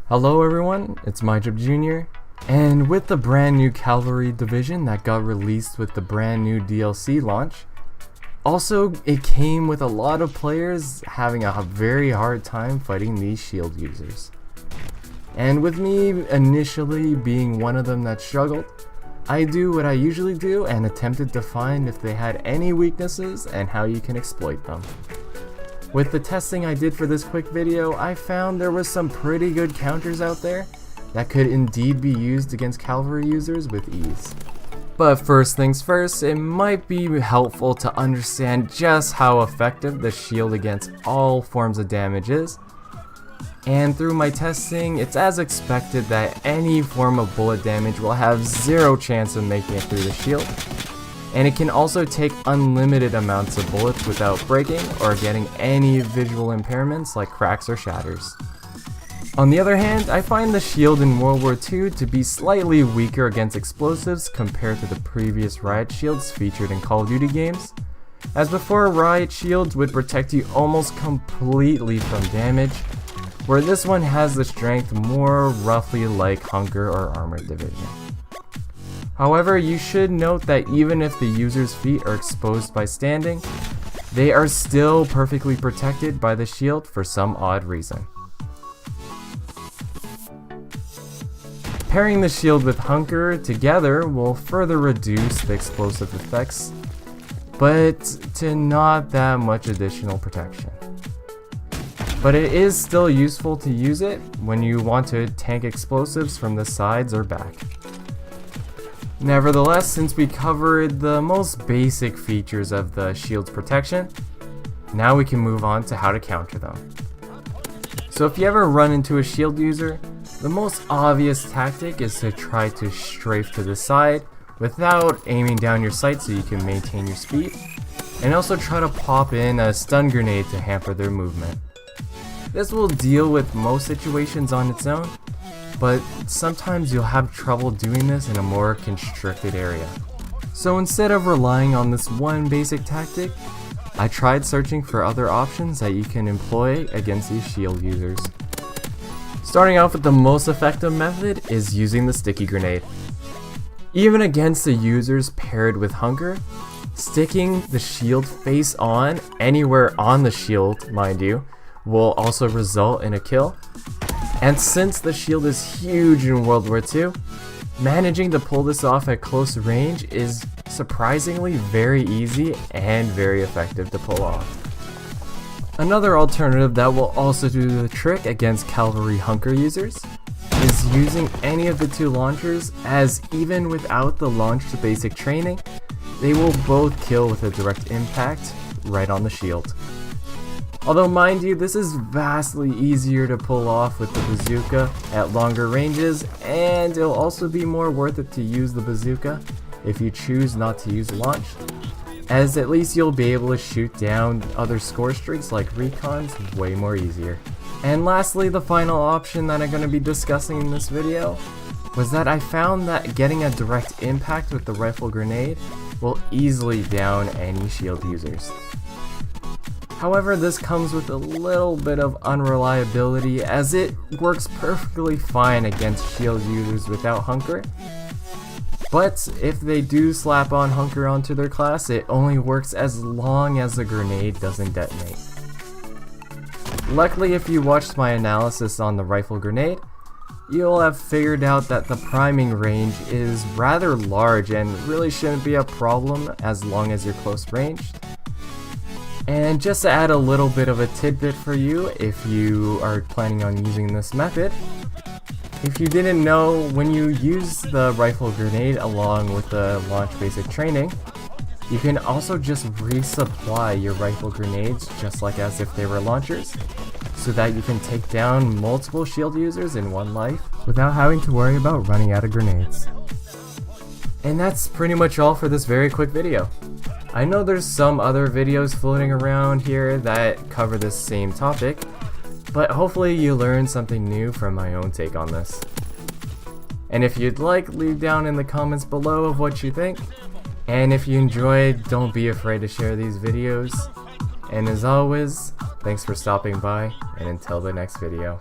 Hello everyone, it's WW2, and with the brand new Cavalry division that got released with the brand new DLC launch, also it came with a lot of players having a very hard time fighting these shield users. And with me initially being one of them that struggled, I do what I usually do and attempted to find if they had any weaknesses and how you can exploit them. With the testing I did for this quick video, I found there was some pretty good counters out there that could indeed be used against Cavalry users with ease. But first things first, it might be helpful to understand just how effective the shield against all forms of damage is. And through my testing, it's as expected that any form of bullet damage will have zero chance of making it through the shield. And it can also take unlimited amounts of bullets without breaking or getting any visual impairments like cracks or shatters. On the other hand, I find the shield in World War II to be slightly weaker against explosives compared to the previous riot shields featured in Call of Duty games, as before riot shields would protect you almost completely from damage, where this one has the strength more roughly like Hunker or Armored Division. However, you should note that even if the user's feet are exposed by standing, they are still perfectly protected by the shield for some odd reason. Pairing the shield with Hunker together will further reduce the explosive effects, but to not that much additional protection. But it is still useful to use it when you want to tank explosives from the sides or back. Nevertheless, since we covered the most basic features of the shield's protection, now we can move on to how to counter them. So if you ever run into a shield user, the most obvious tactic is to try to strafe to the side without aiming down your sight so you can maintain your speed, and also try to pop in a stun grenade to hamper their movement. This will deal with most situations on its own, but sometimes you'll have trouble doing this in a more constricted area. So instead of relying on this one basic tactic, I tried searching for other options that you can employ against these shield users. Starting off with the most effective method is using the sticky grenade. Even against the users paired with Hunker, sticking the shield face on, anywhere on the shield mind you, will also result in a kill. And since the shield is huge in World War II, managing to pull this off at close range is surprisingly very easy and very effective to pull off. Another alternative that will also do the trick against Cavalry Hunker users is using any of the two launchers, as even without the launch to basic training, they will both kill with a direct impact right on the shield. Although mind you, this is vastly easier to pull off with the bazooka at longer ranges, and it'll also be more worth it to use the bazooka if you choose not to use launch, as at least you'll be able to shoot down other score streaks like recons way more easier. And lastly, the final option that I'm going to be discussing in this video was that I found that getting a direct impact with the rifle grenade will easily down any shield users. However, this comes with a little bit of unreliability, as it works perfectly fine against shield users without Hunker. But if they do slap on Hunker onto their class, it only works as long as the grenade doesn't detonate. Luckily, if you watched my analysis on the rifle grenade, you'll have figured out that the priming range is rather large and really shouldn't be a problem as long as you're close ranged. And just to add a little bit of a tidbit for you if you are planning on using this method, if you didn't know, when you use the rifle grenade along with the launch basic training, you can also just resupply your rifle grenades just like as if they were launchers, so that you can take down multiple shield users in one life without having to worry about running out of grenades. And that's pretty much all for this very quick video. I know there's some other videos floating around here that cover this same topic, but hopefully you learned something new from my own take on this. And if you'd like, leave down in the comments below of what you think. And if you enjoyed, don't be afraid to share these videos. And as always, thanks for stopping by, and until the next video.